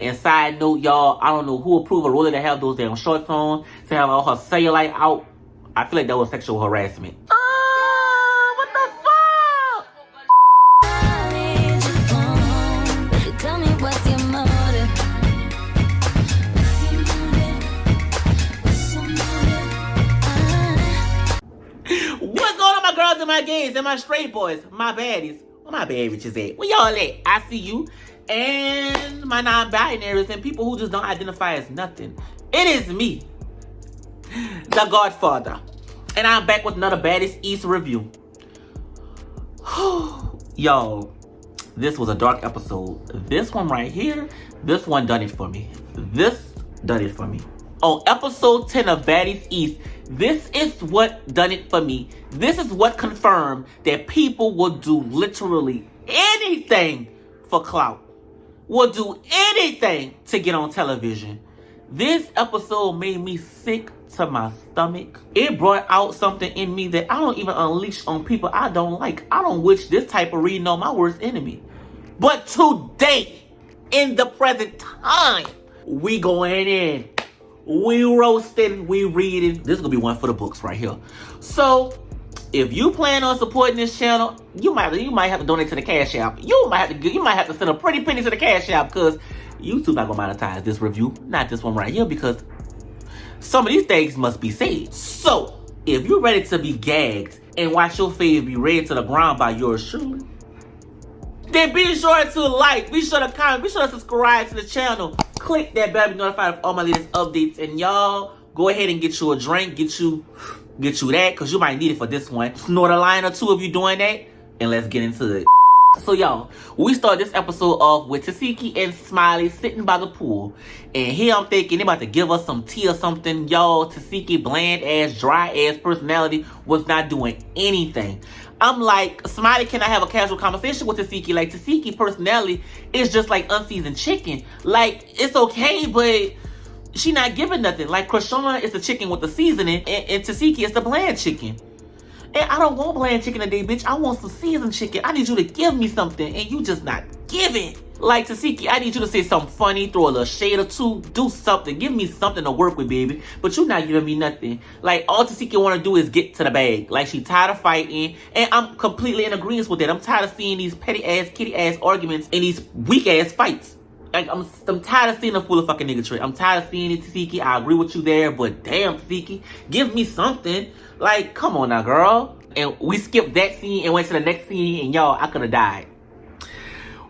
And side note, y'all, I don't know who approved of Rolly to have those damn shorts on, to have all her cellulite out. I feel like that was sexual harassment. What the fuck? Tell me what's your motive? What's going on, my girls and my gays and my straight boys, my baddies? Where my bad bitches at? Where y'all at? I see you. And my non-binaries and people who just don't identify as nothing. It is me, the Godfather. And I'm back with another Baddies East review. Yo, this was a dark episode. This one right here, this one done it for me. This done it for me. On episode 10 of Baddies East, this is what done it for me. This is what confirmed that people will do literally anything for clout. Will do anything to get on television. This episode made me sick to my stomach. It brought out something in me that I don't even unleash on people I don't like. I don't wish this type of reading on my worst enemy. But today, in the present time, we going in. We roasting, we reading. This is gonna be one for the books right here. So, if you plan on supporting this channel, you might have to donate to the Cash App. You might have to send a pretty penny to the Cash App, because YouTube not gonna monetize this review, not this one right here, because some of these things must be said. So, if you're ready to be gagged and watch your fave be read to the ground by yours truly, then be sure to like, be sure to comment, be sure to subscribe to the channel. Click that bell to be notified of all my latest updates. And y'all, go ahead and get you a drink, get you that, because you might need it for this one. Snort a line or two if you're doing that, and let's get into it. So y'all, we start this episode off with Tasiki and Smiley sitting by the pool. And here I'm thinking they about to give us some tea or something. Y'all, Tasiki bland ass, dry ass personality was not doing anything. I'm like, Smiley, can I have a casual conversation with Tasiki? Like, Tasiki personality is just like unseasoned chicken. Like, it's okay, but she not giving nothing. Like, Krishan is the chicken with the seasoning, and Tasiki is the bland chicken. And I don't want bland chicken today, bitch. I want some seasoned chicken. I need you to give me something, and you just not giving. Like, Tasiki, I need you to say something funny, throw a little shade or two, do something. Give me something to work with, baby. But you not giving me nothing. Like, all Tasiki want to do is get to the bag. Like, she tired of fighting, and I'm completely in agreement with that. I'm tired of seeing these petty-ass, kitty-ass arguments and these weak-ass fights. Like, I'm tired of seeing a fool of fucking nigga trick. I'm tired of seeing it, Tasiki. I agree with you there, but damn, Tasiki, give me something. Like, come on now, girl. And we skipped that scene and went to the next scene, and y'all, I could have died.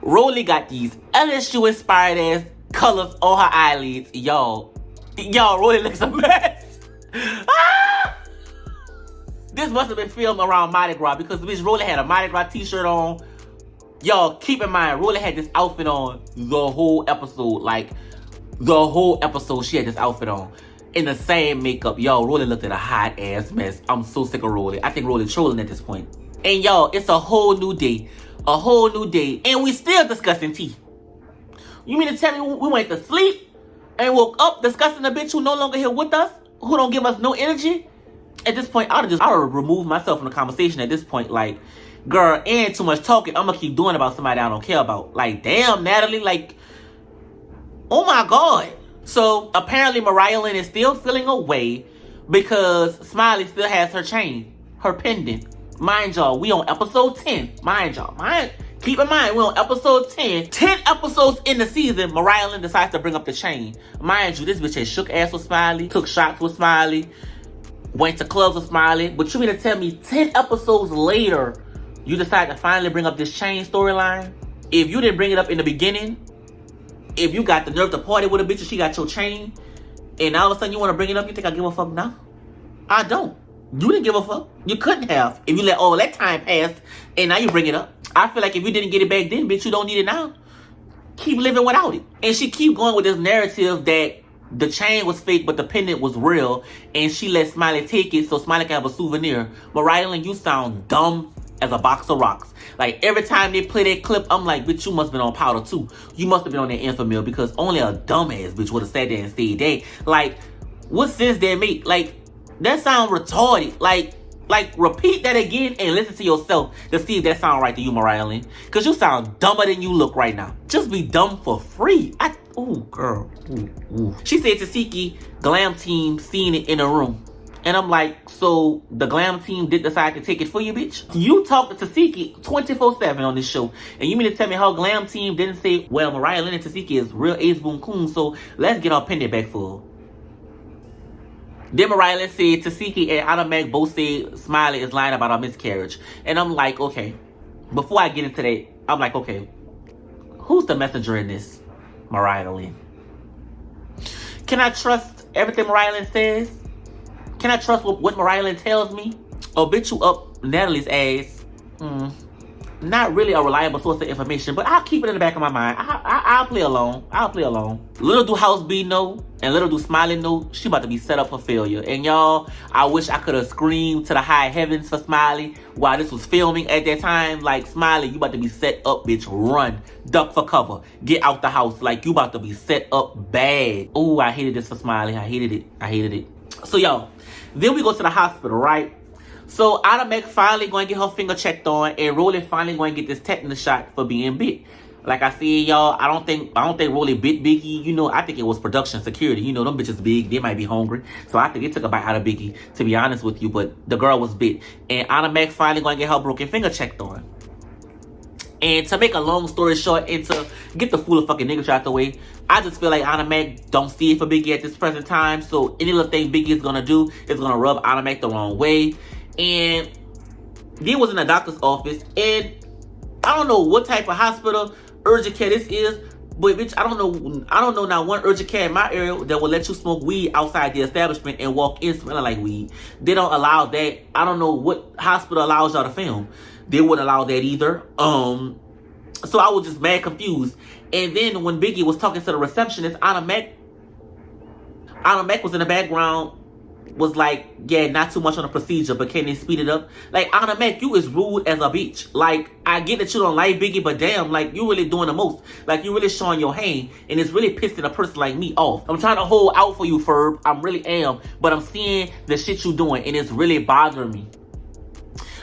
Rolly got these LSU-inspired ass colors on her eyelids. Y'all, Rolly looks a mess. Ah! This must have been filmed around Mardi Gras, because bitch, Rolly had a Mardi Gras t-shirt on. Y'all, keep in mind, Rolly had this outfit on the whole episode. Like, the whole episode, she had this outfit on. In the same makeup. Y'all, Rolly looked at a hot ass mess. I'm so sick of Rolly. I think Rolly trolling at this point. And y'all, it's a whole new day. A whole new day. And we still discussing tea. You mean to tell me we went to sleep and woke up discussing a bitch who no longer here with us? Who don't give us no energy? At this point, I would have removed myself from the conversation at this point. Like, girl, ain't too much talking. I'm gonna keep doing about somebody I don't care about. Like, damn, Natalie, like, oh my God. So, apparently, Mariah Lynn is still feeling away because Smiley still has her chain, her pendant. Mind y'all, we on episode 10. Mind y'all, keep in mind, we on episode 10. 10 episodes in the season, Mariah Lynn decides to bring up the chain. Mind you, this bitch has shook ass with Smiley, took shots with Smiley, went to clubs with Smiley. But you mean to tell me 10 episodes later, you decide to finally bring up this chain storyline? If you didn't bring it up in the beginning, if you got the nerve to party with a bitch and she got your chain, and all of a sudden you want to bring it up, you think I give a fuck now? I don't. You didn't give a fuck. You couldn't have. If you let all that time pass and now you bring it up. I feel like if you didn't get it back then, bitch, you don't need it now. Keep living without it. And she keep going with this narrative that the chain was fake, but the pendant was real, and she let Smiley take it so Smiley can have a souvenir. Mariah Lynn, you sound dumb as a box of rocks. Like, every time they play that clip, I'm like, bitch, you must have been on powder too. You must have been on that Infamil, because only a dumbass bitch would have sat there and said that. Like, what sense that make? Like, that sound retarded. Like, repeat that again and listen to yourself to see if that sound right to you, Mariah Lynn. Because you sound dumber than you look right now. Just be dumb for free. Ooh, girl. Ooh. She said to Siki, glam team seen it in a room. And I'm like, so the glam team did decide to take it for you, bitch? You talked to Tasiki 24/7 on this show. And you mean to tell me how glam team didn't say, well, Mariah Lynn and Tasiki is real ace boom coon, so let's get our pendant back for her. Then Mariah Lynn said Tasiki and Ahna Mac both said Smiley is lying about our miscarriage. And I'm like, okay. Before I get into that, I'm like, okay. Who's the messenger in this? Mariah Lynn. Can I trust everything Mariah Lynn says? Can I trust what Mariah Lynn tells me? Oh, bitch, you up Natalie's ass. Not really a reliable source of information, but I'll keep it in the back of my mind. I'll play along. Little do House B know, and little do Smiley know, she about to be set up for failure. And y'all, I wish I could have screamed to the high heavens for Smiley while this was filming at that time. Like, Smiley, you about to be set up, bitch. Run. Duck for cover. Get out the house. Like, you about to be set up bad. Ooh, I hated this for Smiley. I hated it. So, y'all, then we go to the hospital, right? So Ahna Mac finally going to get her finger checked on, and Rolly finally going to get this tetanus shot for being bit. Like I said, y'all, I don't think Rolly bit Biggie. You know, I think it was production security. You know, them bitches big. They might be hungry. So I think it took a bite out of Biggie, to be honest with you. But the girl was bit. And Ahna Mac finally going to get her broken finger checked on. And to make a long story short, and to get the fool of fucking nigga out the way, I just feel like Ahna Mac don't see it for Biggie at this present time. So any little thing Biggie is going to do is going to rub Ahna Mac the wrong way. And he was in a doctor's office, and I don't know what type of hospital urgent care this is, but bitch, I don't know not one urgent care in my area that will let you smoke weed outside the establishment and walk in smelling like weed. They don't allow that. I don't know what hospital allows y'all to film. They wouldn't allow that either. So I was just mad confused. And then when Biggie was talking to the receptionist, Ahna Mac was in the background, was like, yeah, not too much on the procedure, but can they speed it up? Like, Ahna Mac, you is rude as a bitch. Like, I get that you don't like Biggie, but damn, like, you really doing the most. Like, you really showing your hand, and it's really pissing a person like me off. I'm trying to hold out for you, Ferb. I really am. But I'm seeing the shit you doing, and it's really bothering me.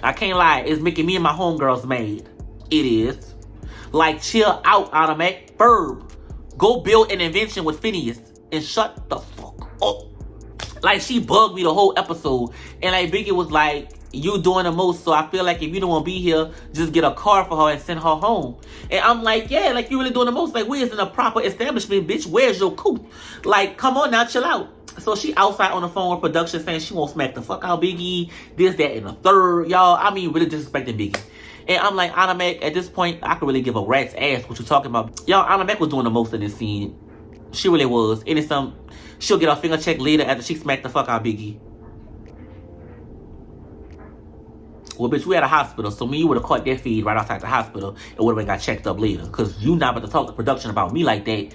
I can't lie. It's making me and my homegirls mad. It is. Like, chill out, Ahna Mac. Ferb, go build an invention with Phineas, and shut the fuck up. Like, she bugged me the whole episode. And like, Biggie was like, you doing the most, so I feel like if you don't want to be here, just get a car for her and send her home. And I'm like, yeah, like, you really doing the most. Like, we is in a proper establishment, bitch. Where's your coupe? Like, come on now, chill out. So she outside on the phone with production saying she won't smack the fuck out Biggie, this, that, and the third. Y'all, I mean, really disrespecting Biggie. And I'm like, Ahna Mac, at this point, I could really give a rat's ass what you talking about. Y'all, Ahna Mac was doing the most in this scene. She really was. And it's she'll get her finger checked later after she smacked the fuck out Biggie. Well, bitch, we at a hospital, so me, you would have caught that feed right outside the hospital and would have got checked up later. Because you not about to talk to production about me like that.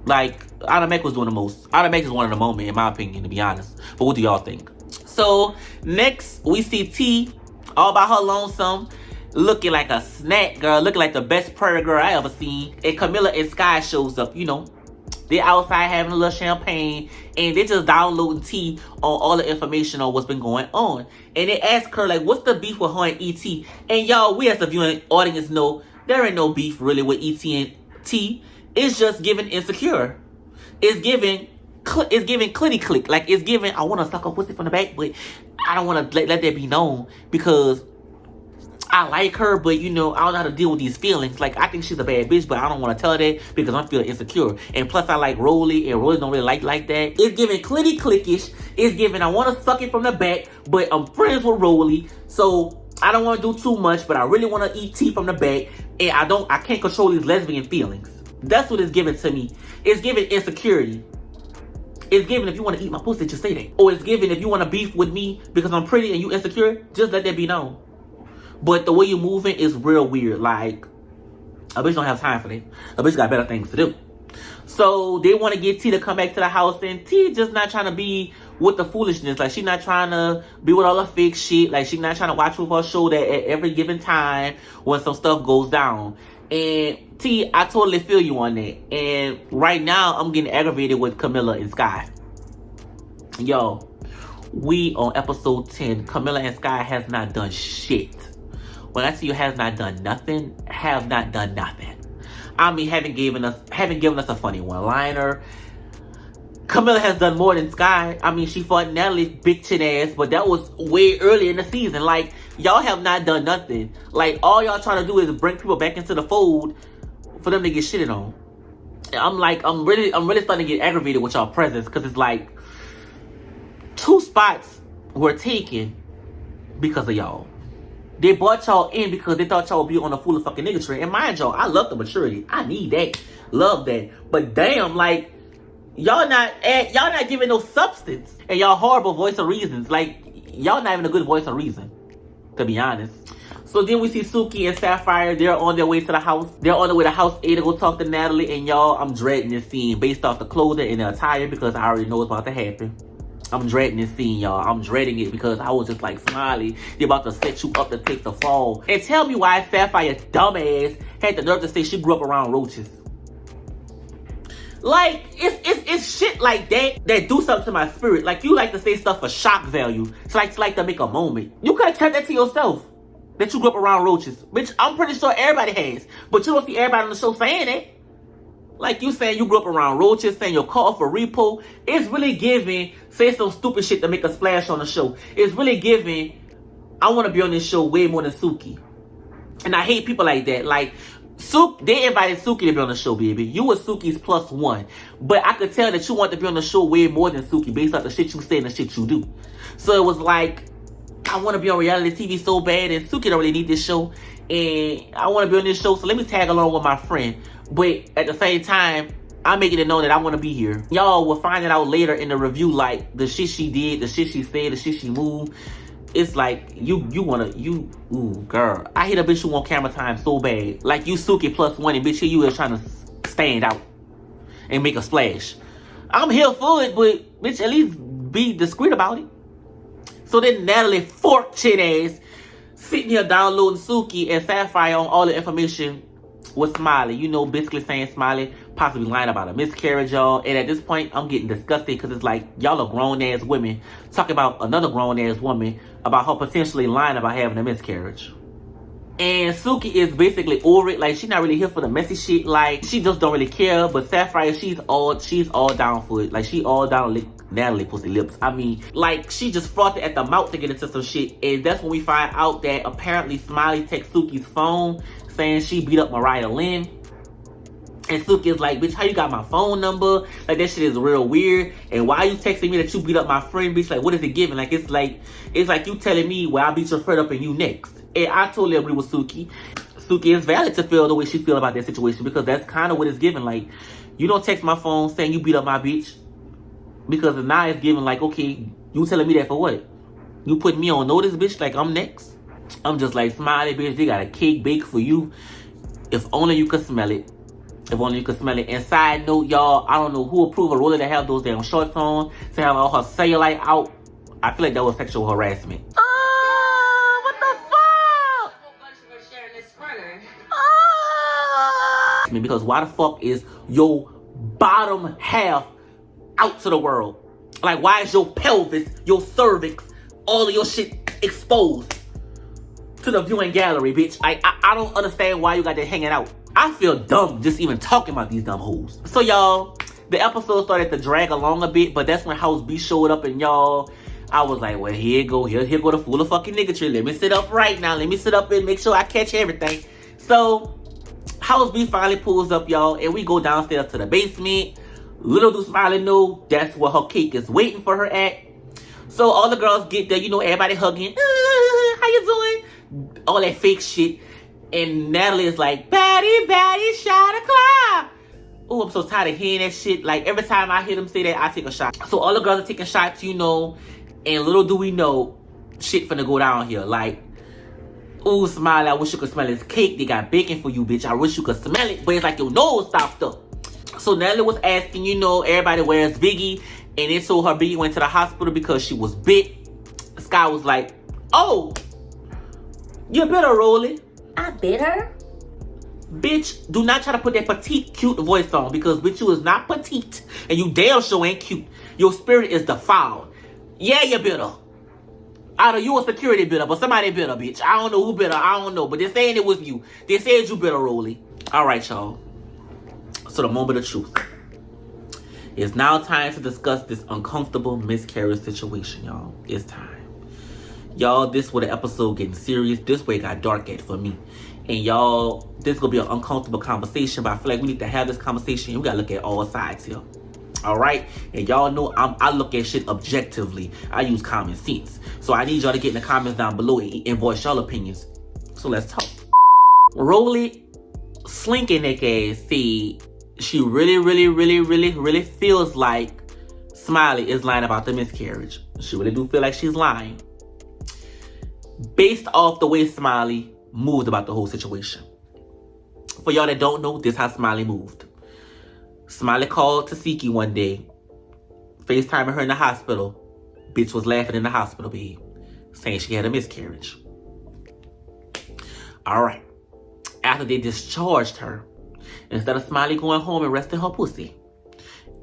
Like, Ahna Mac was doing the most. Ahna Mac is one of the moment, in my opinion, to be honest. But what do y'all think? So, next, we see T all by her lonesome, looking like a snack girl, looking like the best prairie girl I ever seen. And Camilla and Sky shows up, you know. They're outside having a little champagne, and they're just downloading T on all the information on what's been going on. And they ask her, like, what's the beef with her and E.T.? And y'all, we as the viewing audience know, there ain't no beef really with E.T. and T. It's just giving insecure. It's giving clitty click. Like, it's giving, I want to suck her pussy from the back, but I don't want to let that be known because I like her, but you know, I don't know how to deal with these feelings. Like, I think she's a bad bitch, but I don't want to tell her that because I'm feeling insecure. And plus, I like Rolly, and Rolly don't really like that. It's giving clitty clickish. It's giving, I want to suck it from the back, but I'm friends with Rolly, so I don't want to do too much, but I really want to eat tea from the back, and I can't control these lesbian feelings. That's what it's giving to me. It's giving insecurity. It's giving, if you want to eat my pussy, just say that. Or it's giving, if you want to beef with me because I'm pretty and you insecure, just let that be known. But the way you're moving is real weird. Like, a bitch don't have time for that. A bitch got better things to do. So they want to get T to come back to the house, and T just not trying to be with the foolishness. Like, she not trying to be with all the fake shit. Like, she not trying to watch with her shoulder at every given time when some stuff goes down. And T, I totally feel you on that. And right now, I'm getting aggravated with Camilla and Sky. Yo, we on episode 10. Camilla and Sky has not done shit. When I see you has not done nothing, have not done nothing. I mean, haven't given us a funny one-liner. Camilla has done more than Sky. I mean, she fought Natalie big chin ass, but that was way early in the season. Like, y'all have not done nothing. Like, all y'all trying to do is bring people back into the fold for them to get shitted on. I'm really starting to get aggravated with y'all presence, because it's like 2 spots were taken because of y'all. They brought y'all in because they thought y'all would be on a full fucking nigga train. And mind y'all, I love the maturity. I need that. Love that. But damn, like, y'all not giving no substance. And y'all horrible voice of reasons. Like, y'all not even a good voice of reason, to be honest. So then we see Suki and Sapphire. They're on their way to the house. They're on their way to house A to go talk to Natalie. And y'all, I'm dreading this scene based off the clothing and the attire, because I already know what's about to happen. I'm dreading this scene, y'all. I'm dreading it because I was just like, Smiley, they're about to set you up to take the fall. And tell me why Sapphire, dumbass, had the nerve to say she grew up around roaches. Like, it's shit like that do something to my spirit. Like, you like to say stuff for shock value. It's like to make a moment. You could have kept that to yourself, that you grew up around roaches. Bitch, I'm pretty sure everybody has. But you don't see everybody on the show saying it. Like, you saying you grew up around roaches, saying you're caught for repo. It's really giving, say some stupid shit to make a splash on the show. It's really giving, I want to be on this show way more than Suki. And I hate people like that. Like, they invited Suki to be on the show, baby. You were Suki's +1. But I could tell that you want to be on the show way more than Suki based on the shit you say and the shit you do. So it was like, I want to be on reality TV so bad, and Suki don't really need this show. And I want to be on this show, so let me tag along with my friend. But at the same time, I'm making it known that I want to be here. Y'all will find it out later in the review, like, the shit she did, the shit she said, the shit she moved. It's like, ooh, girl. I hate a bitch who want camera time so bad. Like, you Suki +1, and bitch, here you is trying to stand out and make a splash. I'm here for it, but bitch, at least be discreet about it. So then Natalie, fork chin ass, sitting here downloading Suki and Sapphire on all the information with Smiley. You know, basically saying Smiley possibly lying about a miscarriage, y'all. And at this point, I'm getting disgusted, because it's like, y'all are grown-ass women talking about another grown-ass woman about her potentially lying about having a miscarriage. And Suki is basically over it. Like, she's not really here for the messy shit. Like, she just don't really care. But Sapphire, she's all down for it. Like, she all down lick Natalie pussy lips. I mean, like, she just frothed at the mouth to get into some shit. And that's when we find out that apparently Smiley texts Suki's phone saying she beat up Mariah Lynn. And Suki is like, bitch, how you got my phone number? Like, that shit is real weird. And why are you texting me that you beat up my friend, bitch? Like, what is it giving? Like, it's like you telling me, well, I'll beat your friend up and you next. And I totally agree with Suki. Suki is valid to feel the way she feel about that situation, because that's kind of what it's giving. Like, you don't text my phone saying you beat up my bitch, because now it's giving like, okay, you telling me that for what? You putting me on notice, bitch, like I'm next? I'm just like, Smiley, bitch, they got a cake baked for you. If only you could smell it. If only you could smell it. And side note, y'all, I don't know who approved of Roller to have those damn shorts on, to have all her cellulite out. I feel like that was sexual harassment. What the fuck? Because why the fuck is your bottom half out to the world? Like, why is your pelvis, your cervix, all of your shit exposed to the viewing gallery, bitch? I don't understand why you got that hanging out. I feel dumb just even talking about these dumb hoes. So y'all, the episode started to drag along a bit, but that's when House B showed up, and y'all, I was like, well, here go the full of fucking nigga tree. Let me sit up right now. Let me sit up and make sure I catch everything. So House B finally pulls up, y'all, and we go downstairs to the basement. Little do Smiley know that's where her cake is waiting for her at. So all the girls get there, you know, everybody hugging. How you doing? All that fake shit. And Natalie is like, Baddies, shot a clock. Oh, I'm so tired of hearing that shit. Like, every time I hear them say that, I take a shot. So all the girls are taking shots, you know. And little do we know, shit finna go down here. Like, ooh, Smiley, I wish you could smell this cake. They got bacon for you, bitch. I wish you could smell it. But it's like your nose stopped up. So Natalie was asking, you know, everybody where's Biggie. And they told her Biggie went to the hospital because she was bit. Sky was like, oh, you better roll it. I bit her? Bitch, do not try to put that petite, cute voice on, because bitch, you is not petite. And you damn sure ain't cute. Your spirit is defiled. Yeah, you bit her. I know you a security bit her, but somebody bit her, bitch. I don't know who bit her. I don't know. But they're saying it was you. They said you bit her, Rolly. Alright, y'all. So the moment of truth. It's now time to discuss this uncomfortable miscarriage situation, y'all. It's time. Y'all, this where the episode getting serious. This way it got dark at for me. And y'all, this is going to be an uncomfortable conversation, but I feel like we need to have this conversation. We got to look at all sides here. All right? And y'all know I look at shit objectively. I use common sense. So I need y'all to get in the comments down below and voice y'all opinions. So let's talk. Rolly Slinking that ass said she really feels like Smiley is lying about the miscarriage. She really do feel like she's lying. Based off the way Smiley moved about the whole situation. For y'all that don't know, this is how Smiley moved. Smiley called Tasiki one day, FaceTiming her in the hospital. Bitch was laughing in the hospital, babe, saying she had a miscarriage. Alright. After they discharged her, instead of Smiley going home and resting her pussy,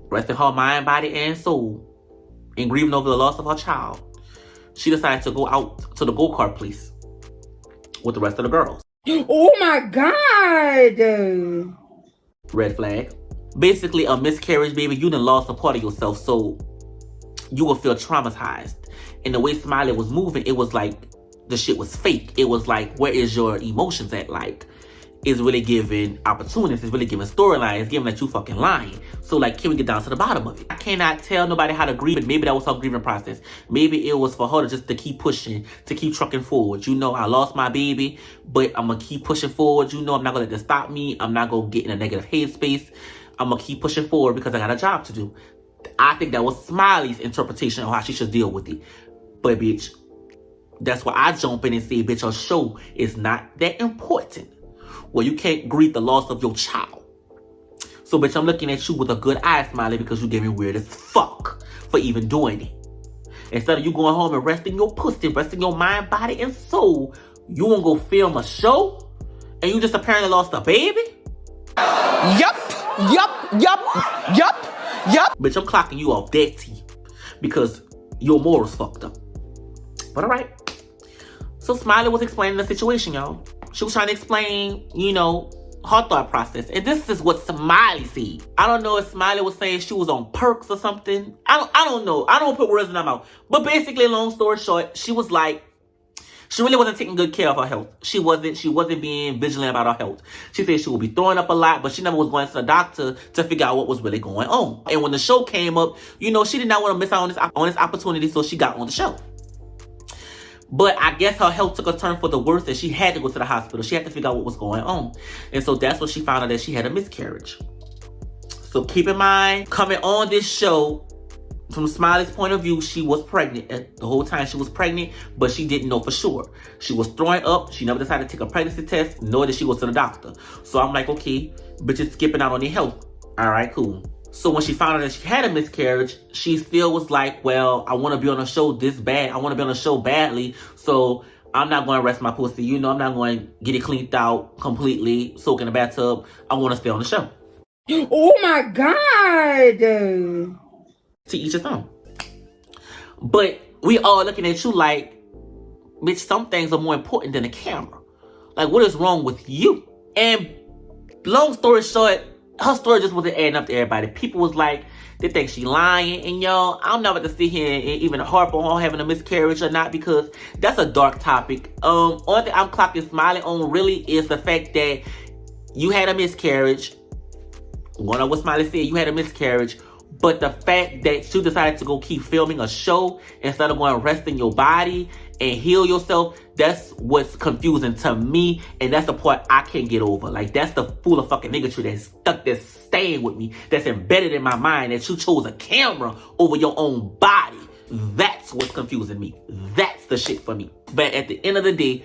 resting her mind, body, and soul, and grieving over the loss of her child, she decided to go out to the go-kart place with the rest of the girls. Oh my God! Red flag. Basically, a miscarriage, baby, you done lost a part of yourself, so you will feel traumatized. And the way Smiley was moving, it was like the shit was fake. It was like, where is your emotions at? Like, it's really giving opportunities. It's really giving storylines. It's giving that you fucking lying. So, like, can we get down to the bottom of it? I cannot tell nobody how to grieve, but maybe that was her grieving process. Maybe it was for her to just to keep pushing, to keep trucking forward. You know, I lost my baby, but I'm going to keep pushing forward. You know, I'm not going to let this stop me. I'm not going to get in a negative headspace. I'm going to keep pushing forward because I got a job to do. I think that was Smiley's interpretation of how she should deal with it. But, bitch, that's why I jump in and say, bitch, your show is not that important. Well, you can't grieve the loss of your child. So, bitch, I'm looking at you with a good eye, Smiley, because you gave me weird as fuck for even doing it. Instead of you going home and resting your pussy, resting your mind, body, and soul, you won't go film a show? And you just apparently lost a baby? Yup. Bitch, I'm clocking you off that tea. Because your morals fucked up. But alright. So Smiley was explaining the situation, y'all. She was trying to explain, you know, her thought process. And this is what Smiley said. I don't know if Smiley was saying she was on perks or something. I don't know. I don't put words in her mouth. But basically, long story short, she was like, she really wasn't taking good care of her health. She wasn't being vigilant about her health. She said she would be throwing up a lot, but she never was going to the doctor to figure out what was really going on. And when the show came up, you know, she did not want to miss out on this opportunity, so she got on the show. But I guess her health took a turn for the worse and she had to go to the hospital. She had to figure out what was going on. And so that's when she found out that she had a miscarriage. So keep in mind, coming on this show, from Smiley's point of view, she was pregnant. The whole time she was pregnant, but she didn't know for sure. She was throwing up. She never decided to take a pregnancy test, nor did she go to the doctor. So I'm like, okay, bitches skipping out on their health. All right, cool. So when she found out that she had a miscarriage, she still was like, well, I want to be on a show this bad. I want to be on a show badly. So I'm not going to rest my pussy. You know, I'm not going to get it cleaned out completely, soak in the bathtub. I want to stay on the show. Oh my God. To each his own. But we all looking at you like, bitch, some things are more important than the camera. Like, what is wrong with you? And long story short, her story just wasn't adding up to everybody. People was like, they think she lying. And y'all, I'm not about to sit here and even harp on her having a miscarriage or not, because that's a dark topic. Only thing I'm clocking Smiley on really is the fact that you had a miscarriage. One of what Smiley said, you had a miscarriage. But the fact that you decided to go keep filming a show instead of going and resting your body and heal yourself, that's what's confusing to me. And that's the part I can't get over. Like, that's the fool of fucking niggatry that's stuck, that's staying with me, that's embedded in my mind, that you chose a camera over your own body. That's what's confusing me. That's the shit for me. But at the end of the day,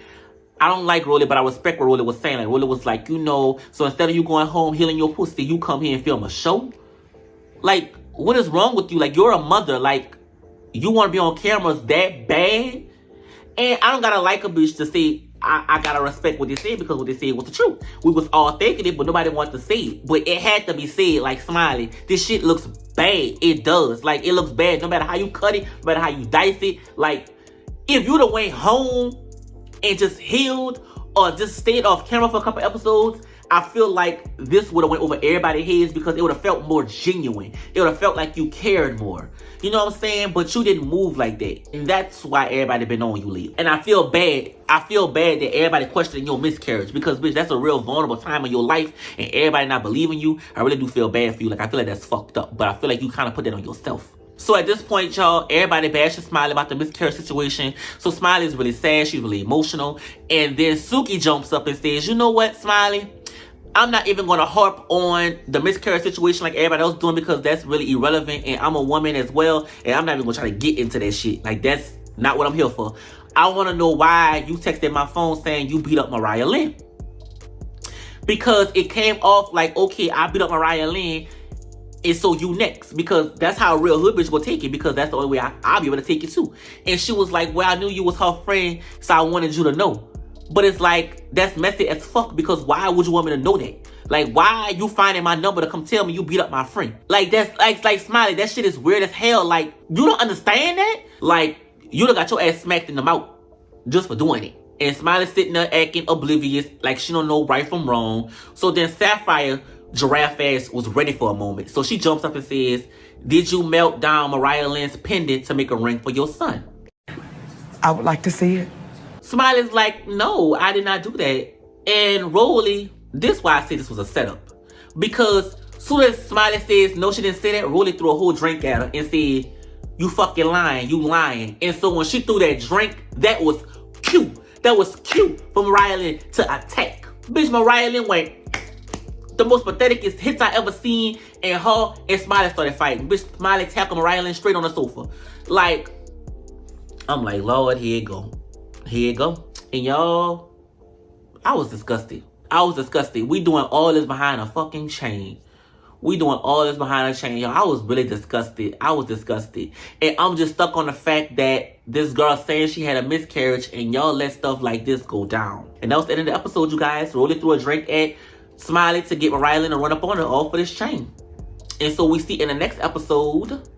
I don't like Rolly, but I respect what Rolly was saying. Like, Rolly was like, you know, so instead of you going home healing your pussy, you come here and film a show? Like, what is wrong with you? Like, you're a mother. Like, you want to be on cameras that bad? And I don't gotta like a bitch to say, I gotta respect what they said, because what they said was the truth. We was all thinking it, but nobody wanted to say it. But it had to be said, like, Smiley, this shit looks bad. It does. Like, it looks bad no matter how you cut it, no matter how you dice it. Like, if you'd have went home and just healed or just stayed off camera for a couple episodes, I feel like this would have went over everybody's heads because it would have felt more genuine. It would have felt like you cared more. You know what I'm saying? But you didn't move like that. And that's why everybody been on you lately. And I feel bad. I feel bad that everybody questioning your miscarriage because, bitch, that's a real vulnerable time in your life and everybody not believing you. I really do feel bad for you. Like, I feel like that's fucked up. But I feel like you kind of put that on yourself. So at this point, y'all, everybody bashing Smiley about the miscarriage situation. So Smiley is really sad. She's really emotional. And then Suki jumps up and says, you know what, Smiley? I'm not even going to harp on the miscarriage situation like everybody else doing because that's really irrelevant. And I'm a woman as well. And I'm not even going to try to get into that shit. Like, that's not what I'm here for. I want to know why you texted my phone saying you beat up Mariah Lynn. Because it came off like, okay, I beat up Mariah Lynn. And so you next, because that's how a real hood bitch will take it, because that's the only way I'll be able to take it too. And she was like, well, I knew you was her friend, so I wanted you to know. But it's like, that's messy as fuck, because why would you want me to know that? Like, why are you finding my number to come tell me you beat up my friend? Like, that's like Smiley, that shit is weird as hell. Like, you don't understand that? Like, you done got your ass smacked in the mouth just for doing it. And Smiley sitting there acting oblivious, like she don't know right from wrong. So then Sapphire, giraffe ass, was ready for a moment. So she jumps up and says, did you melt down Mariah Lynn's pendant to make a ring for your son? I would like to see it. Smiley's like, no, I did not do that. And Rolly, this is why I say this was a setup. Because soon as Smiley says, no, she didn't say that, Rolly threw a whole drink at her and said, you fucking lying, you lying. And so when she threw that drink, that was cute. That was cute for Mariah Lynn to attack. Bitch, Mariah Lynn went, the most pathetic hits I ever seen, and her and Smiley started fighting. Bitch, Smiley tackled Mariah Lynn straight on the sofa. Like, I'm like, Lord, here you go. Here you go. And y'all, I was disgusted. I was disgusted. We doing all this behind a fucking chain. We doing all this behind a chain. Y'all, I was really disgusted. I was disgusted. And I'm just stuck on the fact that this girl saying she had a miscarriage and y'all let stuff like this go down. And that was the end of the episode, you guys. Rolly threw a drink at Smiley to get Mariah Lynn to run up on her all for this chain. And so we see in the next episode,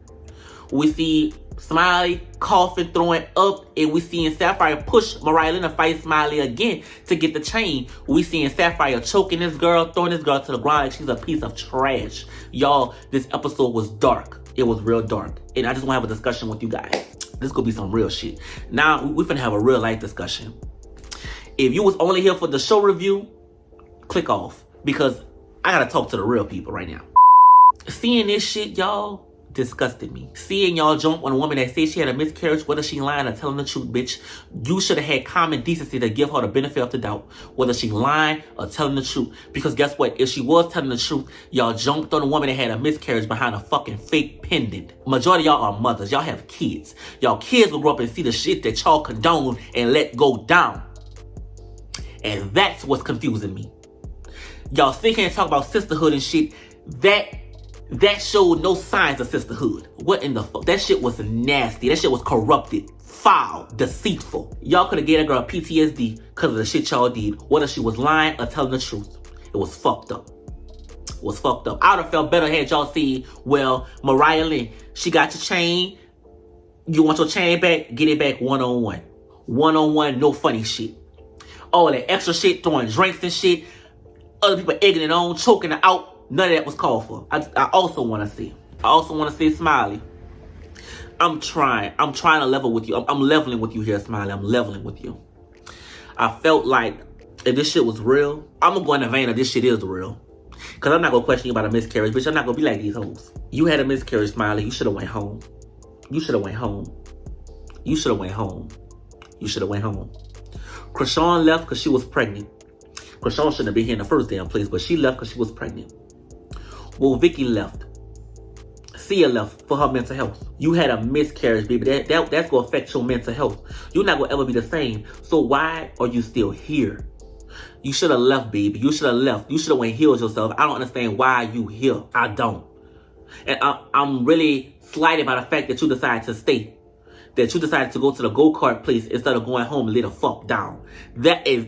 we see Smiley coughing, throwing up, and we seeing Sapphire push Mariah Lynn to fight Smiley again to get the chain. We seeing Sapphire choking this girl, throwing this girl to the ground like she's a piece of trash. Y'all, this episode was dark. It was real dark. And I just want to have a discussion with you guys. This could be some real shit. Now, we finna have a real life discussion. If you was only here for the show review, click off. Because I gotta talk to the real people right now. Seeing this shit, y'all, disgusted me. Seeing y'all jump on a woman that says she had a miscarriage, whether she lying or telling the truth, bitch, you should have had common decency to give her the benefit of the doubt, whether she lying or telling the truth. Because guess what? If she was telling the truth, y'all jumped on a woman that had a miscarriage behind a fucking fake pendant. Majority of y'all are mothers. Y'all have kids. Y'all kids will grow up and see the shit that y'all condone and let go down. And that's what's confusing me. Y'all sit here and talk about sisterhood and shit. That showed no signs of sisterhood. What in the fuck? That shit was nasty. That shit was corrupted, foul, deceitful. Y'all could have gave that girl PTSD because of the shit y'all did, whether she was lying or telling the truth. It was fucked up. It was fucked up. I would have felt better had y'all said, well, Mariah Lynn, she got your chain. You want your chain back? Get it back one-on-one. One-on-one, no funny shit. All that extra shit, throwing drinks and shit. Other people egging it on, choking it out. None of that was called for. I also want to see Smiley. I'm trying to level with you. I'm leveling with you here, Smiley. I'm leveling with you. I felt like if this shit was real, I'm going to go in the vein of this shit is real. Because I'm not going to question you about a miscarriage, bitch. I'm not going to be like these hoes. You had a miscarriage, Smiley. You should have went home. You should have went home. You should have went home. You should have went home. Krishan left because she was pregnant. Krishan shouldn't have been here in the first damn place, but she left because she was pregnant. Well, Vicky left. Sia left for her mental health. You had a miscarriage, baby. That's going to affect your mental health. You're not going to ever be the same. So why are you still here? You should have left, baby. You should have left. You should have went and healed yourself. I don't understand why you here. I don't. And I'm really slighted by the fact that you decided to stay. That you decided to go to the go-kart place instead of going home and lay the fuck down. That is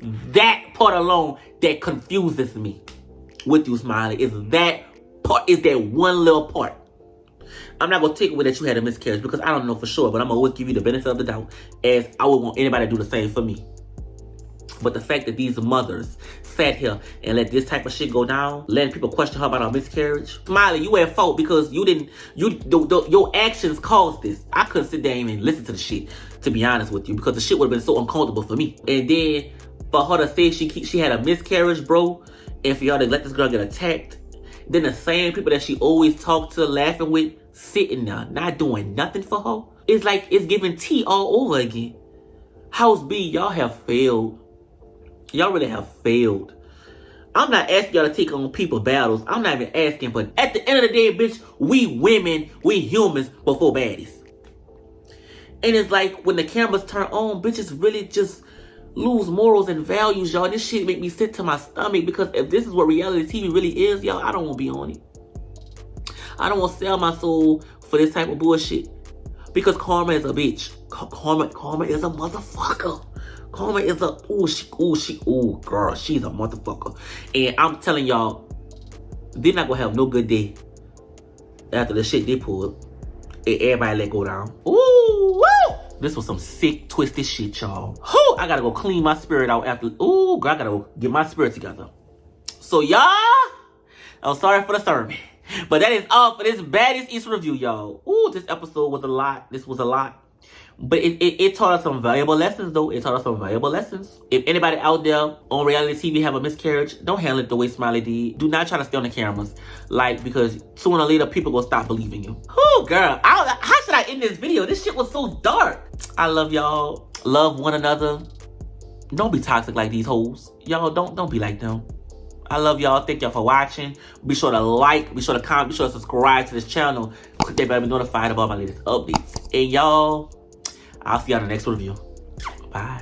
that part alone that confuses me with you, Smiley. Is that part, is that one little part. I'm not going to take away that you had a miscarriage because I don't know for sure, but I'm going to always give you the benefit of the doubt as I would want anybody to do the same for me. But the fact that these mothers sat here and let this type of shit go down, letting people question her about her miscarriage. Smiley, you at fault because your actions caused this. I couldn't sit there and even listen to the shit, to be honest with you, because the shit would have been so uncomfortable for me. And then for her to say she had a miscarriage, bro, and for y'all to let this girl get attacked, then the same people that she always talked to, laughing with, sitting there, not doing nothing for her. It's like it's giving tea all over again. House B, y'all have failed. Y'all really have failed. I'm not asking y'all to take on people's battles. I'm not even asking, but at the end of the day, bitch, we women, we humans before baddies. And it's like when the cameras turn on, bitches really just lose morals and values, y'all. This shit make me sick to my stomach because if this is what reality TV really is, y'all, I don't want to be on it. I don't want to sell my soul for this type of bullshit because karma is a bitch. Karma is a motherfucker. Karma is a, girl, she's a motherfucker. And I'm telling y'all, they're not gonna have no good day after the shit they pulled. And everybody let go down. Ooh, woo! This was some sick, twisted shit, y'all. Whew, I gotta go clean my spirit out after. Ooh, girl, I gotta go get my spirit together. So, y'all, I'm sorry for the sermon. But that is all for this Baddies East review, y'all. Ooh, this episode was a lot. This was a lot. But it taught us some valuable lessons, though. It taught us some valuable lessons. If anybody out there on reality TV have a miscarriage, don't handle it the way Smiley did. Do not try to stay on the cameras. Like, because sooner or later, people gonna stop believing you. Whew, girl. How should I end this video? This shit was so dark. I love y'all. Love one another. Don't be toxic like these hoes. Y'all, don't be like them. I love y'all. Thank y'all for watching. Be sure to like, be sure to comment, be sure to subscribe to this channel. Click that bell to be notified of all my latest updates. And y'all, I'll see y'all in the next review. Bye.